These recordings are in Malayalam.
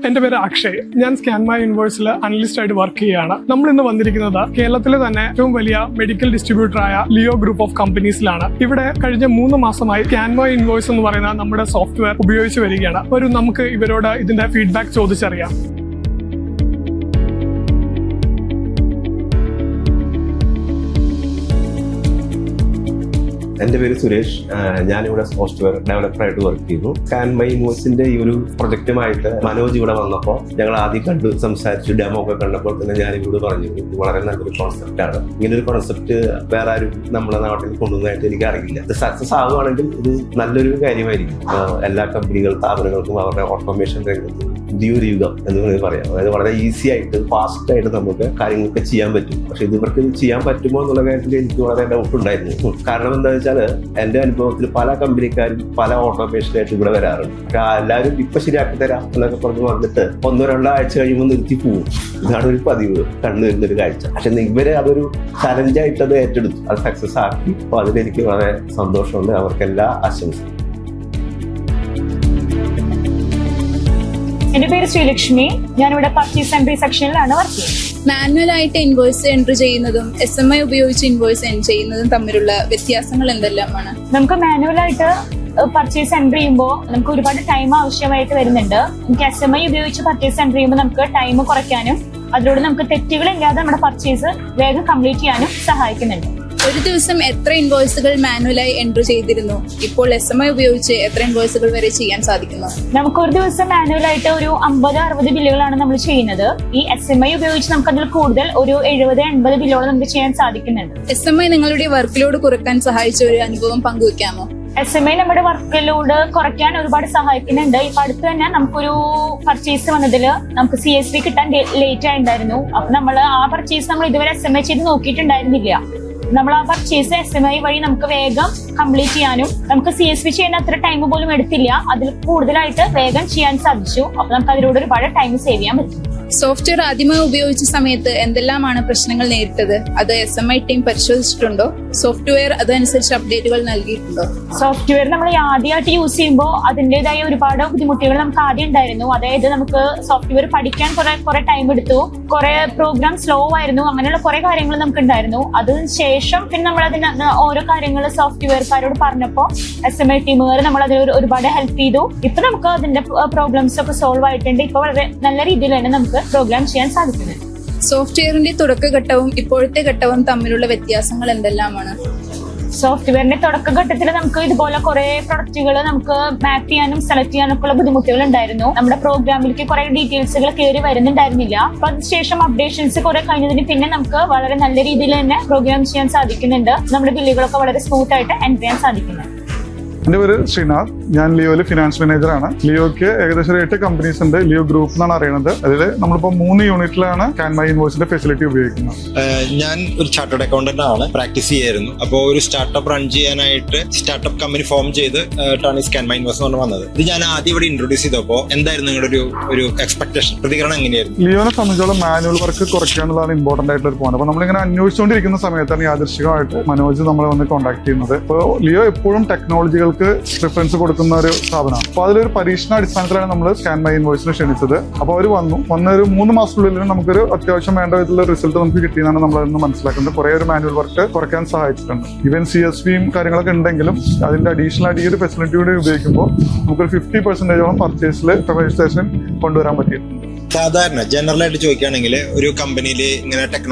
എന്റെ പേര് അക്ഷയ്. ഞാൻ സ്കാൻമൈ യൂണിവേഴ്സിൽ അനലിസ്റ്റ് ആയിട്ട് വർക്ക് ചെയ്യുകയാണ്. നമ്മൾ ഇന്ന് വന്നിരിക്കുന്നത് കേരളത്തിലെ തന്നെ ഏറ്റവും വലിയ മെഡിക്കൽ ഡിസ്ട്രിബ്യൂട്ടറായ ലിയോ ഗ്രൂപ്പ് ഓഫ് കമ്പനീസിലാണ്. ഇവിടെ കഴിഞ്ഞ 3 മാസമായി സ്കാൻമൈ ഇൻവോയ്സ് എന്ന് പറയുന്ന നമ്മുടെ സോഫ്റ്റ്വെയർ ഉപയോഗിച്ച് വരികയാണ്. നമുക്ക് ഇവരോട് ഇതിന്റെ ഫീഡ്ബാക്ക് ചോദിച്ചറിയാം. എന്റെ പേര് സുരേഷ്. ഞാനിവിടെ സോഫ്റ്റ്വെയർ ഡെവലപ്പറായിട്ട് വർക്ക് ചെയ്യുന്നു. സ്കാൻമൈ ഇൻവോയ്സിന്റെ ഈ ഒരു പ്രൊജക്റ്റുമായിട്ട് മനോജ് ഇവിടെ വന്നപ്പോൾ ഞങ്ങൾ ആദ്യം കണ്ടു സംസാരിച്ചു. ഡെമോ ഒക്കെ കണ്ടപ്പോൾ തന്നെ ഞാൻ ഇവരോട് പറഞ്ഞു, ഇത് വളരെ നല്ലൊരു കോൺസെപ്റ്റ് ആണ്. ഇങ്ങനൊരു കോൺസെപ്റ്റ് വേറെ ആരും നമ്മുടെ നാട്ടിൽ കൊണ്ടുവന്നതായിട്ട് എനിക്ക് അറിയില്ല. ഇത് സക്സസ് ആവുകയാണെങ്കിൽ ഇത് നല്ലൊരു കാര്യമായിരിക്കും. എല്ലാ സ്ഥാപനങ്ങൾക്കും അവരുടെ ഓട്ടോമേഷൻ രംഗത്ത് പുതിയൊരു യുഗം എന്ന് വേണമെങ്കിൽ പറയാം. അതായത് വളരെ ഈസി ആയിട്ട് ഫാസ്റ്റ് ആയിട്ട് നമുക്ക് കാര്യങ്ങളൊക്കെ ചെയ്യാൻ പറ്റും. പക്ഷെ ഇത് ഇവർക്ക് ചെയ്യാൻ പറ്റുമോ എന്നുള്ള കാര്യത്തിൽ എനിക്ക് വളരെ ഡൗട്ട് ഉണ്ടായിരുന്നു. കാരണം എന്താ വെച്ചാൽ എന്റെ അനുഭവത്തിൽ പല കമ്പനിക്കാരും പല ഓട്ടോമേഷനായിട്ട് ഇവിടെ വരാറുണ്ട്. പക്ഷെ എല്ലാവരും ഇപ്പൊ ശരിയാക്കി തരാം എന്നൊക്കെ പറഞ്ഞ് വന്നിട്ട് 1-2 ആഴ്ച കഴിയുമ്പോൾ നിർത്തി പോവും. ഇതാണ് ഒരു പതിവ് കണ്ടുവരുന്നൊരു കാഴ്ച. പക്ഷെ ഇവര് അതൊരു ചലഞ്ചായിട്ട് അത് ഏറ്റെടുത്തു, അത് സക്സസ് ആക്കി. അപ്പൊ അതിലെനിക്ക് വളരെ സന്തോഷമുണ്ട്. അവർക്ക് എല്ലാ ആശംസയും. എന്റെ പേര് ശ്രീലക്ഷ്മി. ഞാനിവിടെ പർച്ചേസ് എൻട്രി സെക്ഷനിലാണ് വർക്ക് ചെയ്യുന്നത്. മാനുവലായിട്ട് ഇൻവോയ്സ് എൻട്രി ചെയ്യുന്നതും SMI ഉപയോഗിച്ച് ഇൻവോയ്സ് എൻട്രി ചെയ്യുന്നതും തമ്മിലുള്ള വ്യത്യാസങ്ങൾ എന്തെല്ലാമാണ്? നമുക്ക് മാനുവലായിട്ട് പർച്ചേസ് എൻട്രി ചെയ്യുമ്പോൾ നമുക്ക് ഒരുപാട് ടൈം ആവശ്യമായിട്ട് വരുന്നുണ്ട്. നമുക്ക് SMI ഉപയോഗിച്ച് പർച്ചേസ് എൻട്രി ചെയ്യുമ്പോൾ നമുക്ക് ടൈം കുറയ്ക്കാനും അതിലൂടെ നമുക്ക് തെറ്റുകളില്ലാതെ നമ്മുടെ പർച്ചേസ് വേഗം കംപ്ലീറ്റ് ചെയ്യാനും സഹായിക്കുന്നുണ്ട്. ഒരു ദിവസം എത്ര ഇൻവോയ്സുകൾ മാനുവലായി എൻട്രി ചെയ്തിരുന്നു? ഇപ്പോൾ SMI ഉപയോഗിച്ച് എത്ര ഇൻവോയ്സുകൾ വരെ ചെയ്യാൻ സാധിക്കുന്നു? നമുക്ക് ഒരു ദിവസം മാനുവലായിട്ട് ഒരു 50-60 ബില്ലുകളാണ് നമ്മൾ ചെയ്യുന്നത്. ഈ SMI ഉപയോഗിച്ച് നമുക്ക് അതിൽ കൂടുതൽ ഒരു 70-80 ബില്ലുകൾ നമുക്ക് ചെയ്യാൻ സാധിക്കുന്നുണ്ട്. SMI നിങ്ങളുടെ വർക്ക് ലോഡ് കുറക്കാൻ സഹായിച്ച ഒരു അനുഭവം പങ്കുവെക്കാമോ? SMI നമ്മുടെ വർക്ക് ലോഡ് കുറയ്ക്കാൻ ഒരുപാട് സഹായിക്കുന്നുണ്ട്. ഇപ്പൊ അടുത്ത് തന്നെ നമുക്കൊരു പർച്ചേസ് വന്നതിൽ നമുക്ക് CSV കിട്ടാൻ ലേറ്റ് ആയിട്ടുണ്ടായിരുന്നു. അപ്പൊ നമ്മൾ ആ പർച്ചേസ് നമ്മൾ ഇതുവരെ SMI ചെയ്ത് നോക്കിയിട്ടുണ്ടായിരുന്നില്ല. നമ്മൾ ആ പർച്ചേസ് SMI വഴി നമുക്ക് വേഗം കംപ്ലീറ്റ് ചെയ്യാനും നമുക്ക് CSV ചെയ്യുന്ന അത്ര ടൈം പോലും എടുത്തില്ല. അതിൽ കൂടുതലായിട്ട് വേഗം ചെയ്യാൻ സാധിച്ചു. അപ്പൊ നമുക്ക് അതിലൂടെ ഒരുപാട് ടൈം സേവ് ചെയ്യാൻ പറ്റും. സോഫ്റ്റ്വെയർ ആദ്യമായി ഉപയോഗിച്ച സമയത്ത് എന്തെല്ലാമാണ് പ്രശ്നങ്ങൾ നേരിട്ടത്? അത് SMI ടീം പരിശോധിച്ചിട്ടുണ്ടോ? സോഫ്റ്റ്വെയർ അതനുസരിച്ച് അപ്ഡേറ്റുകൾ നൽകിയിട്ടുണ്ടോ? സോഫ്റ്റ്വെയർ നമ്മൾ ആദ്യമായിട്ട് യൂസ് ചെയ്യുമ്പോൾ അതിൻ്റെതായ ഒരുപാട് ബുദ്ധിമുട്ടുകൾ നമുക്ക് ആദ്യം ഉണ്ടായിരുന്നു. അതായത് നമുക്ക് സോഫ്റ്റ്വെയർ പഠിക്കാൻ കുറെ ടൈം എടുത്തു, കുറെ പ്രോഗ്രാം സ്ലോ ആയിരുന്നു, അങ്ങനെയുള്ള കുറെ കാര്യങ്ങൾ നമുക്ക് ഉണ്ടായിരുന്നു. അതിനുശേഷം പിന്നെ നമ്മൾ അതിന് ഓരോ കാര്യങ്ങൾ സോഫ്റ്റ്വെയർക്കാരോട് പറഞ്ഞപ്പോൾ SMI ടീമുകാർ നമ്മൾ അതിൽ ഒരുപാട് ഹെൽപ്പ് ചെയ്തു. ഇപ്പൊ നമുക്ക് അതിന്റെ പ്രോബ്ലംസ് ഒക്കെ സോൾവ് ആയിട്ടുണ്ട്. ഇപ്പൊ വളരെ നല്ല രീതിയിൽ തന്നെ നമുക്ക് പ്രോഗ്രാം ചെയ്യാൻ സാധിക്കുന്നുണ്ട്. സോഫ്റ്റ്വെയറിന്റെ തുടക്കഘട്ടവും ഇപ്പോഴത്തെ ഘട്ടവും തമ്മിലുള്ള വ്യത്യാസങ്ങൾ എന്തെല്ലാമാണ്? സോഫ്റ്റ്വെയറിന്റെ തുടക്കഘട്ടത്തിൽ നമുക്ക് ഇതുപോലെ കുറെ പ്രൊഡക്റ്റുകൾ നമുക്ക് മാപ്പ് ചെയ്യാനും സെലക്ട് ചെയ്യാനും ഒക്കെ ഉള്ള ബുദ്ധിമുട്ടുകൾ ഉണ്ടായിരുന്നു. നമ്മുടെ പ്രോഗ്രാമിലേക്ക് കുറെ ഡീറ്റെയിൽസുകൾ കയറി വരുന്നുണ്ടായിരുന്നില്ല. അപ്പൊ അതിനുശേഷം അപ്ഡേഷൻസ് കുറെ കഴിഞ്ഞതിന് പിന്നെ നമുക്ക് വളരെ നല്ല രീതിയിൽ തന്നെ പ്രോഗ്രാം ചെയ്യാൻ സാധിക്കുന്നുണ്ട്. നമ്മുടെ ബില്ലുകളൊക്കെ വളരെ സ്മൂത്ത് ആയിട്ട് എൻട്രി ചെയ്യാൻ സാധിക്കുന്നുണ്ട്. എന്റെ പേര് ശ്രീനാഥ്. ഞാൻ ലിയോയില് ഫിനാൻസ് മാനേജറാണ്. ലിയോയ്ക്ക് ഏകദേശം 8 കമ്പനീസ് ഉണ്ട്. ലിയോ ഗ്രൂപ്പ് എന്നാണ് അറിയുന്നത്. അതിൽ നമ്മളിപ്പോ 3 യൂണിറ്റിലാണ് സ്കാൻമൈ ഇൻവോയ്സിന്റെ ഫെസിലിറ്റി ഉപയോഗിക്കുന്നത്. ഞാൻ ഒരു ചാർട്ടേഡ് അക്കൗണ്ടന്റ് ആണ്, പ്രാക്ടീസ് ചെയ്യായിരുന്നു. അപ്പോൾ ഒരു സ്റ്റാർട്ടപ്പ് റൺ ചെയ്യാനായിട്ട് സ്റ്റാർട്ടപ്പ് കമ്പനി ഫോം ചെയ്ത് ടാണി സ്കാൻമൈ ഇൻവോയ്സ് കൊണ്ട് വന്നത്. ഇത് ഞാൻ ആദ്യം ഇവിടെ ഇൻട്രൊഡ്യൂസ് ചെയ്തപ്പോൾ എന്തായിരുന്നു നിങ്ങളുടെ ഒരു എക്സ്പെക്ടേഷൻ, പ്രതികരണം എങ്ങനെയായിരുന്നു? ലിയോനെ സംബന്ധിച്ചോളം മാനുവൽ വർക്ക് കുറയ്ക്കുക എന്നുള്ളതാണ് ഇമ്പോർട്ടന്റ് ആയിട്ടുള്ള ഒരു പോയിന്റ്. അപ്പൊ നമ്മളിങ്ങനെ അന്വേഷിച്ചുകൊണ്ടിരിക്കുന്ന സമയത്താണ് യാദൃശ്ചികമായിട്ട് മനോജ് നമ്മളെ വന്ന് കോൺടാക്ട് ചെയ്യുന്നത്. ഇപ്പോൾ ലിയോ എപ്പോഴും ടെക്നോളജികൾക്ക് പ്രിഫറൻസ് കൊടുക്കുന്ന ഒരു സ്ഥാപനമാണ്. അപ്പോൾ അതിലൊരു പരീക്ഷണാടിസ്ഥാനത്തിലാണ് നമ്മൾ സ്കാൻമൈ ഇൻവോയ്സിന് ക്ഷണിച്ചത്. അപ്പോൾ അവർ വന്നൊരു 3 മാസത്തിനുള്ളിൽ നമുക്കൊരു അത്യാവശ്യം വേണ്ട വിധത്തിലുള്ള റിസൾട്ട് നമുക്ക് കിട്ടിയെന്നാണ് നമ്മളതിന് മനസ്സിലാക്കുന്നത്. കുറേ ഒരു മാനുവൽ വർക്ക് കുറയ്ക്കാൻ സഹായിച്ചിട്ടുണ്ട്. ഈവൻ CSVയും കാര്യങ്ങളൊക്കെ ഉണ്ടെങ്കിലും അതിന്റെ അഡീഷണൽ ആയിട്ട് ഈ ഒരു ഫെസിലിറ്റി കൂടി ഉപയോഗിക്കുമ്പോൾ നമുക്കൊരു 50% പർച്ചേസിൽ രജിസ്ട്രേഷൻ കൊണ്ടുവരാൻ പറ്റിയിട്ടുണ്ട്. സാധാരണ ജനറൽ ആയിട്ട് ചോദിക്കുകയാണെങ്കിൽ ഒരു കമ്പനിയിൽ ഇങ്ങനെ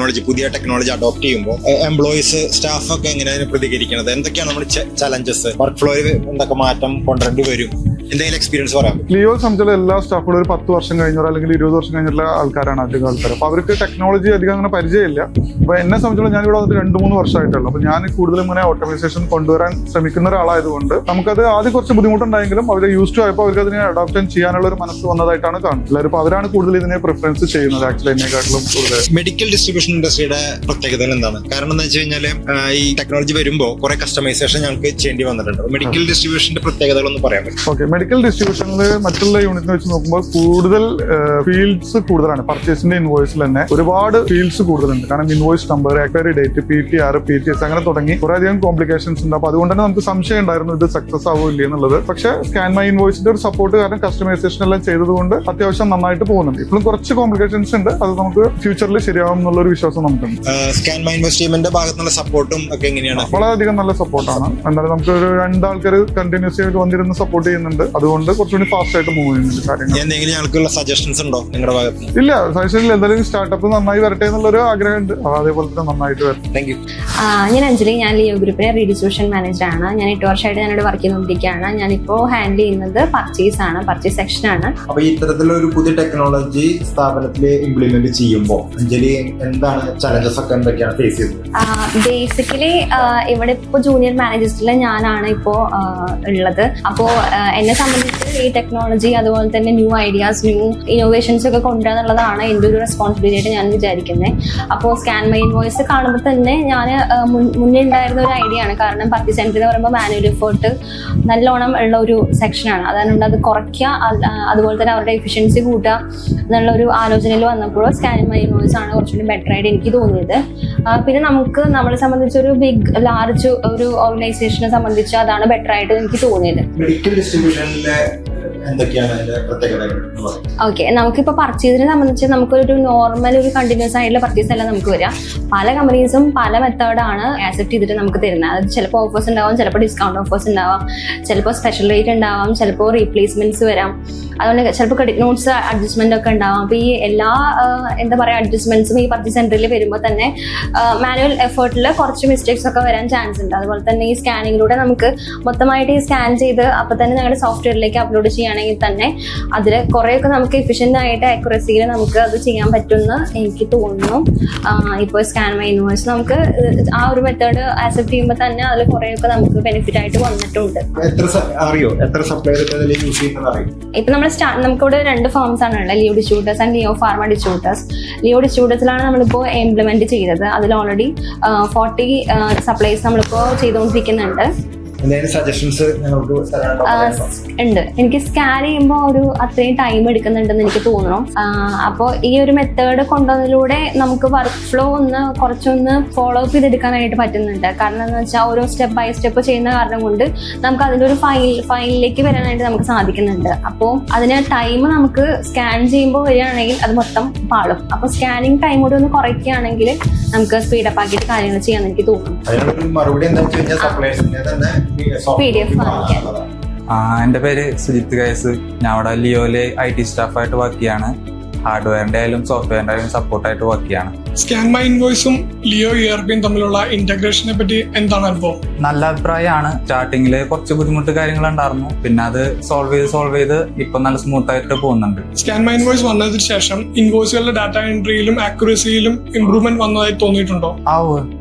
പുതിയ ടെക്നോളജി അഡോപ്റ്റ് ചെയ്യുമ്പോൾ എംപ്ലോയീസ് സ്റ്റാഫൊക്കെ എങ്ങനെയാണ് പ്രതികരിക്കുന്നത്? എന്തൊക്കെയാണ് നമ്മുടെ ചലഞ്ചസ്? വർക്ക് ഫ്ലോയിൽ എന്തൊക്കെ മാറ്റം കൊണ്ടുവരേണ്ടി വരും? എന്തെങ്കിലും എക്സ്പീരിയൻസ് പറയാം? ലിയോ സംബന്ധിച്ചുള്ള എല്ലാ സ്റ്റാഫുകളും ഒരു 10 വർഷം കഴിഞ്ഞവർ അല്ലെങ്കിൽ 20 വർഷം കഴിഞ്ഞുള്ള ആൾക്കാരാണ് അധികം ആൾക്കാർ. അപ്പൊ അവർക്ക് ടെക്നോളജി അധികം അങ്ങനെ പരിചയമില്ല. അപ്പൊ എന്നെ സംബന്ധിച്ചുള്ള ഞാൻ ഇവിടെ വന്നിട്ട് 2-3 വർഷമായിട്ടുള്ളൂ. അപ്പൊ ഞാൻ കൂടുതലും ഇങ്ങനെ ഓട്ടോമൈസേഷൻ കൊണ്ടുവരാൻ ശ്രമിക്കുന്ന ഒരാളായതുകൊണ്ട് നമുക്കത് ആദ്യം കുറച്ച് ബുദ്ധിമുട്ടുണ്ടായെങ്കിലും അവർ യൂസ് ടു ആയപ്പോൾ അവർക്ക് അതിനെ അഡോപ്ഷൻ ചെയ്യാനുള്ള ഒരു മനസ്സ് വന്നതായിട്ടാണ് കാണുന്നത്. എല്ലാവരും അപ്പൊ അവരാണ് കൂടുതൽ ഇതിനെ പ്രിഫറൻസ് ചെയ്യുന്നത് ആക്ച്വലി എന്നെക്കാട്ടിലും കൂടുതൽ. മെഡിക്കൽ ഡിസ്ട്രിബ്യൂഷൻ ഇൻഡസ്ട്രിയുടെ പ്രത്യേകത എന്താണ്? കാരണം എന്താ വെച്ച് കഴിഞ്ഞാൽ ഈ ടെക്നോളജി വരുമ്പോൾ കുറെ കസ്റ്റമൈസേഷൻ ഞങ്ങൾക്ക് ചെയ്യേണ്ടി വന്നിട്ടുണ്ട്. മെഡിക്കൽ ഡിസ്ട്രിബ്യൂഷന്റെ പ്രത്യേകതകളൊന്നും പറയാൻ പറ്റും? ഓക്കെ, മെഡിക്കൽ ഡിസ്ട്രിബ്യൂഷനിൽ മറ്റുള്ള യൂണിറ്റിനെ വെച്ച് നോക്കുമ്പോൾ കൂടുതൽ ഫീൽഡ്സ് കൂടുതലാണ്. പർച്ചേസിന്റെ ഇൻവോയ്സിൽ തന്നെ ഒരുപാട് ഫീൽഡ്സ് കൂടുതലുണ്ട്. കാരണം invoice number, expiry date, PTR, PTS അങ്ങനെ തുടങ്ങി കുറേയധികം കോംപ്ലിക്കേഷൻസ് ഉണ്ട്. അപ്പൊ അതുകൊണ്ട് തന്നെ നമുക്ക് സംശയം ഉണ്ടായിരുന്നു ഇത് സക്സസ് ആവില്ല എന്നുള്ളത്. പക്ഷേ സ്കാൻ മൈ ഇൻവോയ്സിന്റെ ഒരു സപ്പോർട്ട് കാരണം കസ്റ്റമൈസേഷൻ എല്ലാം ചെയ്തതുകൊണ്ട് അത്യാവശ്യം നന്നായിട്ട് പോകുന്നുണ്ട്. ഇപ്പോഴും കുറച്ച് കോംപ്ലിക്കേഷൻസ് ഉണ്ട്, അത് നമുക്ക് ഫ്യൂച്ചറിൽ ശരിയാവും എന്നുള്ള ഒരു വിശ്വാസം നമുക്കുണ്ട്. സ്കാൻ മൈ ഇൻവോയ്സ് ടീമിന്റെ ഭാഗത്തുനിന്നുള്ള സപ്പോർട്ടും ഒക്കെ എങ്ങനെയാണ്? വളരെയധികം നല്ല സപ്പോർട്ടാണ്. എന്തായാലും നമുക്ക് ഒരു 2 ആൾക്കാർ കണ്ടിന്യൂസ് ആയിട്ട് വന്നിരുന്ന് സപ്പോർട്ട് ചെയ്യുന്നുണ്ട്. അതുകൊണ്ട് കുറച്ചുകൂടി ഫാസ്റ്റ് ആയിട്ട് മൂവ് ചെയ്യുന്നുണ്ട് കാര്യങ്ങൾ. എന്തെങ്കിലും ഞങ്ങൾക്കുള്ള സജഷൻസ് ഉണ്ടോ നിങ്ങളുടെ ഭാഗത്ത്? ഇല്ല, സജഷനിൽ എന്തായാലും സ്റ്റാർട്ടപ്പ് നന്നായി വരട്ടെ എന്നുള്ളൊരു ആഗ്രഹമുണ്ട്. അതേപോലെ തന്നെ നന്നായിട്ട് വരും. Thank you. ഞാൻ അഞ്ജലി, ഞാൻ ലിയോ ഗ്രൂപ്പിലെ റീഡിസ്ട്രിബ്യൂഷൻ മാനേജറാണ്. ഞാൻ 8 വർഷമായിട്ട് ഞാനിവിടെ വർക്ക് ചെയ്തുകൊണ്ടിരിക്കുകയാണ്. ഞാനിപ്പോൾ ഹാൻഡിൽ ചെയ്യുന്നത് പർച്ചേസ് സെക്ഷനാണ്. അപ്പൊ ഇത്തരത്തിലുള്ള ഒരു പുതിയ ടെക്നോളജി സ്ഥാപനത്തിൽ ഇംപ്ലിമെന്റ് ചെയ്യുമ്പോൾ അഞ്ജലി എന്താണ് ചലഞ്ചസ് ഒക്കെ എന്തൊക്കെയാണ് ഫേസ് ചെയ്തത്? ബേസിക്കലി ഇവിടെ ഇപ്പോൾ ജൂനിയർ മാനേജേഴ്സിൽ ഞാനാണ് ഇപ്പോൾ ഉള്ളത്. അപ്പോൾ എന്നെ സംബന്ധിച്ച് ഈ ടെക്നോളജി അതുപോലെ തന്നെ ന്യൂ ഐഡിയാസ്, ന്യൂ ഇന്നോവേഷൻസ് ഒക്കെ കൊണ്ടുവരാന്നുള്ളതാണ് എൻ്റെ ഒരു റെസ്പോൺസിബിലിറ്റി ആയിട്ട് ഞാൻ വിചാരിക്കുന്നത്. അപ്പോൾ സ്കാൻ മൈ ഇൻവോയ്സ് കാണുമ്പോൾ തന്നെ ഞാൻ മുന്നേ ഉണ്ടായിരുന്ന ഒരു ഐഡിയ ആണ്. കാരണം പർച്ചേസ് സെന്റർ എന്ന് പറയുമ്പോൾ മാനുവൽ എഫേർട്ട് നല്ലോണം ഉള്ള ഒരു സെക്ഷനാണ്. അതുകൊണ്ട് അത് കുറയ്ക്കുക, അതുപോലെ തന്നെ അവരുടെ എഫിഷ്യൻസി കൂട്ടുക എന്നുള്ള ഒരു ആലോചനയിൽ വന്നപ്പോൾ സ്കാൻ മൈ ഇൻവോയ്സ് ആണ് കുറച്ചുകൂടി ബെറ്റർ ആയിട്ട് എനിക്ക് തോന്നിയത്. പിന്നെ നമ്മളെ സംബന്ധിച്ച് ഒരു ലാർജ് ഒരു ഓർഗനൈസേഷനെ സംബന്ധിച്ച് അതാണ് ബെറ്റർ ആയിട്ട് എനിക്ക് തോന്നിയത്. മെഡിക്കൽ ഡിസ്ട്രിബ്യൂഷനിലെ എന്തൊക്കെയാണ് അതിന്റെ പ്രത്യേകതകൾ? ഓക്കെ, നമുക്കിപ്പോൾ പർച്ചേസിനെ സംബന്ധിച്ച് നമുക്കൊരു നോർമൽ ഒരു കണ്ടിന്യൂസ് ആയിട്ടുള്ള പർച്ചേസ് അല്ല നമുക്ക് വരിക. പല കമ്പനീസും പല മെത്തേഡാണ് ആക്സെപ്റ്റ് ചെയ്തിട്ട് നമുക്ക് തരുന്നത്. അത് ചിലപ്പോൾ ഓഫേഴ്സ് ഉണ്ടാവാം, ചിലപ്പോൾ ഡിസ്കൗണ്ട് ഓഫേഴ്സ് ഉണ്ടാവാം, ചിലപ്പോൾ സ്പെഷ്യൽ റേറ്റ് ഉണ്ടാവാം, ചിലപ്പോൾ റീപ്ലേസ്മെന്റ്സ് വരാം. അതുകൊണ്ട് ചിലപ്പോൾ ക്രെഡിറ്റ് നോട്ട്സ് അഡ്ജസ്റ്റ്മെന്റ് ഒക്കെ ഉണ്ടാവാം. അപ്പോൾ ഈ എല്ലാ അഡ്ജസ്റ്റ്മെന്റ്സും ഈ പർച്ചേസ് സെന്ററിൽ വരുമ്പോൾ തന്നെ മാനുവൽ എഫേർട്ടിൽ കുറച്ച് മിസ്റ്റേക്സ് ഒക്കെ വരാൻ ചാൻസ് ഉണ്ട്. അതുപോലെ തന്നെ ഈ സ്കാനിങ്ങിലൂടെ നമുക്ക് മൊത്തമായിട്ട് ഈ സ്കാൻ ചെയ്ത് അപ്പോൾ തന്നെ ഞങ്ങളുടെ സോഫ്റ്റ്വെയറിലേക്ക് അപ്ലോഡ് ചെയ്യുകയാണെങ്കിൽ തന്നെ അതിൽ കുറേയൊക്കെ നമുക്ക് എഫിഷ്യൻ്റ് ആയിട്ട് ആക്യുറസിയിൽ നമുക്ക് അത് ചെയ്യാൻ പറ്റുമെന്ന് എനിക്ക് തോന്നുന്നു. ഇപ്പോൾ സ്കാൻ മൈ ഇൻവോയ്സ് നമുക്ക് ആ ഒരു മെത്തേഡ് ആക്സെപ്റ്റ് ചെയ്യുമ്പോൾ തന്നെ അതിൽ കുറേയൊക്കെ നമുക്ക് ബെനിഫിറ്റ് ആയിട്ട് വന്നിട്ടുണ്ട്. എത്ര സപ്ലൈസ് യൂസ് ചെയ്യുന്നത്? ഇപ്പം നമ്മൾ നമുക്കിവിടെ 2 ഫേംസ് ആണ് ഉള്ളത്, Leo distributors and Leo pharma distributors. Leo ഡിസ്ട്രിബ്യൂട്ടേഴ്സിലാണ് നമ്മളിപ്പോൾ ഇംപ്ലിമെന്റ് ചെയ്തത്. അതിൽ ഓൾറെഡി 40 സപ്ലൈസ് നമ്മളിപ്പോൾ ചെയ്തുകൊണ്ടിരിക്കുന്നുണ്ട്. സജഷൻസ് ഉണ്ട്. എനിക്ക് സ്കാൻ ചെയ്യുമ്പോൾ ഒരു അത്രയും ടൈം എടുക്കുന്നുണ്ടെന്ന് എനിക്ക് തോന്നുന്നു. അപ്പോൾ ഈ ഒരു മെത്തേഡ് കൊണ്ടുവന്നതിലൂടെ നമുക്ക് വർക്ക് ഫ്ലോ കുറച്ചൊന്ന് ഫോളോ അപ്പ് ചെയ്തെടുക്കാനായിട്ട് പറ്റുന്നുണ്ട്. കാരണം എന്ന് വെച്ചാൽ ഓരോ സ്റ്റെപ്പ് ബൈ സ്റ്റെപ്പ് ചെയ്യുന്ന കാരണം കൊണ്ട് നമുക്ക് അതിൻ്റെ ഒരു ഫയലിലേക്ക് വരാനായിട്ട് നമുക്ക് സാധിക്കുന്നുണ്ട്. അപ്പോൾ അതിന് ടൈം നമുക്ക് സ്കാൻ ചെയ്യുമ്പോൾ വരികയാണെങ്കിൽ അത് മൊത്തം പാളും. അപ്പോൾ സ്കാനിങ് ടൈം കൂടി ഒന്ന് കുറയ്ക്കുകയാണെങ്കിൽ നമുക്ക് സ്പീഡപ്പ് ആക്കിയിട്ട് കാര്യങ്ങൾ ചെയ്യാൻ എനിക്ക് തോന്നുന്നു. മറുപടി എന്താ വെച്ച് കഴിഞ്ഞാൽ സപ്ലൈസിന്റെ തന്നെ PDF വാങ്ങിക്കാൻ. എൻ്റെ പേര് സുജിത്ത് കയസ്. ഞാൻ അവിടെ ലിയോയിലെ IT സ്റ്റാഫായിട്ട് വർക്ക് ചെയ്യാണ്. ഹാർഡ്വെയറിന്റെ ആയാലും സോഫ്റ്റ്വെയറിന്റെ ആയാലും സപ്പോർട്ടായിട്ട് വർക്ക് ചെയ്യാണ്. സ്കാൻ മൈ ഇൻവോയ്സും ലിയോ ERPയും തമ്മിലുള്ള ഇന്റഗ്രേഷനെ പറ്റി എന്താണ് അനുഭവം? നല്ല അഭിപ്രായമാണ്. സ്റ്റാർട്ടിങ്ങിൽ കുറച്ച് ബുദ്ധിമുട്ട് കാര്യങ്ങളുണ്ടായിരുന്നു, പിന്നെ അത് സോൾവ് ചെയ്ത് ഇപ്പൊ നല്ല സ്മൂത്ത് ആയിട്ട് പോകുന്നുണ്ട്. സ്കാൻ മൈ ഇൻവോയ്സ് വന്നതിന് ശേഷം ഇൻവോയ്സുകളുടെ ഡാറ്റ എൻട്രിയിലും ആക്യുറസിയിലും ഇംപ്രൂവ്മെന്റ് വന്നതായി തോന്നിയിട്ടുണ്ടോ?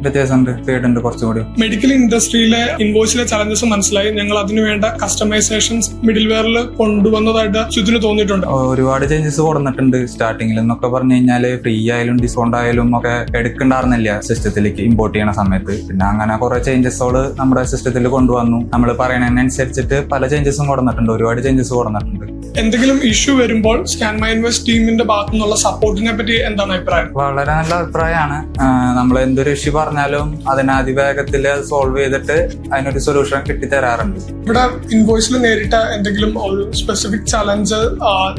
വ്യത്യാസമുണ്ട്, സ്പീഡുണ്ട് കുറച്ചുകൂടി. മെഡിക്കൽ ഇൻഡസ്ട്രിയിലെ ഇൻവോയ്സിലെ ചലഞ്ചസ് മനസ്സിലായി, ഞങ്ങൾ അതിനുവേണ്ട കസ്റ്റമൈസേഷൻസ് മിഡിൽ വെയറിൽ കൊണ്ടുവന്നതായിട്ട് സുജിന് തോന്നിയിട്ടുണ്ട്. ഒരുപാട് ചേഞ്ചസ് കൊടുത്തിട്ടുണ്ട്. സ്റ്റാർട്ടിങ്ങിൽ എന്നൊക്കെ പറഞ്ഞു കഴിഞ്ഞാല് ഫ്രീ ആയാലും ഡിസ്കൗണ്ട് ആയാലും ഒക്കെ എടുക്കണ്ടായിരുന്നില്ല സിസ്റ്റത്തിലേക്ക് ഇമ്പോർട്ട് ചെയ്യണ സമയത്ത്. പിന്നെ അങ്ങനെ കുറെ ചേഞ്ചസോട് നമ്മുടെ സിസ്റ്റത്തിൽ കൊണ്ടുവന്നു. നമ്മൾ പറയുന്നതിനനുസരിച്ചിട്ട് പല ചേഞ്ചസും കൊടുത്തിട്ടുണ്ട്, ഒരുപാട് ചേഞ്ചസ് കൊടുത്തിട്ടുണ്ട്. എന്തെങ്കിലും ഇഷ്യൂ വരുമ്പോൾ സ്കാൻ മൈ ഇൻവോയ്സ് ടീമിന്റെ ഭാഗത്തു നിന്നുള്ള സപ്പോർട്ടിനെ പറ്റി എന്താണ് അഭിപ്രായം? വളരെ നല്ല അഭിപ്രായമാണ്. നമ്മൾ എന്തൊരു ഇഷ്യൂ പറഞ്ഞാലും അതിനെ അതിവേഗത്തിൽ സോൾവ് ചെയ്തിട്ട് അതിനൊരു സൊല്യൂഷൻ കിട്ടിത്തരാറുണ്ട്. ഇവിടെ ഇൻവോയ്സിൽ നേരിട്ട എന്തെങ്കിലും ഒരു സ്പെസിഫിക് ചലഞ്ച്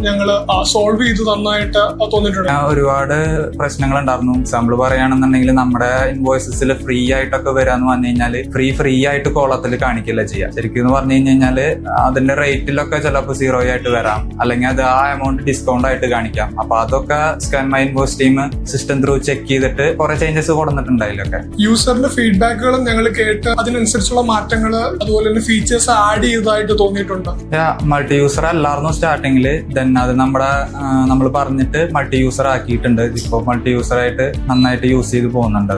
ഞങ്ങൾ സോൾവ് ചെയ്തു തന്നായിട്ട് തോന്നിയിട്ടുണ്ട്? ഒരുപാട് പ്രശ്നങ്ങൾ ഉണ്ടായിരുന്നു. എക്സാമ്പിൾ പറയുകയാണെന്നുണ്ടെങ്കിൽ നമ്മുടെ ഇൻവോയ്സസിൽ ഫ്രീ ആയിട്ടൊക്കെ വരാന്ന് പറഞ്ഞു കഴിഞ്ഞാല് ഫ്രീ ആയിട്ട് കോളത്തിൽ കാണിക്കില്ല ചെയ്യാം. ശരിക്കും എന്ന് പറഞ്ഞു കഴിഞ്ഞാല് അതിന്റെ റേറ്റിലൊക്കെ ചിലപ്പോൾ 0 ആയിട്ട് വരാം, അല്ലെങ്കിൽ അത് ആ എമൗണ്ട് ഡിസ്കൗണ്ട് ആയിട്ട് കാണിക്കാം. അപ്പൊ അതൊക്കെ scan my invoice team system through check ചെയ്തിട്ട് കുറെ ചേഞ്ചസ് കൊടുത്തിട്ടുണ്ട്. അതിലൊക്കെ യൂസറിന്റെ ഫീഡ്ബാക്കുകളും ഞങ്ങൾ കേട്ട് അതിനനുസരിച്ചുള്ള മാറ്റങ്ങൾ അതുപോലെ തന്നെ ഫീച്ചേഴ്സ് ആഡ് ചെയ്തതായിട്ട് തോന്നിയിട്ടുണ്ട്. മൾട്ടി യൂസർ അല്ലായിരുന്നു സ്റ്റാർട്ടിങ്ങില്. ദെൻ അത് നമ്മൾ പറഞ്ഞിട്ട് മൾട്ടി യൂസർ ആക്കിയിട്ടുണ്ട്. ഇപ്പൊ മൾട്ടി യൂസർ ആയിട്ട് നന്നായിട്ട് യൂസ് ചെയ്ത് പോകുന്നുണ്ട്.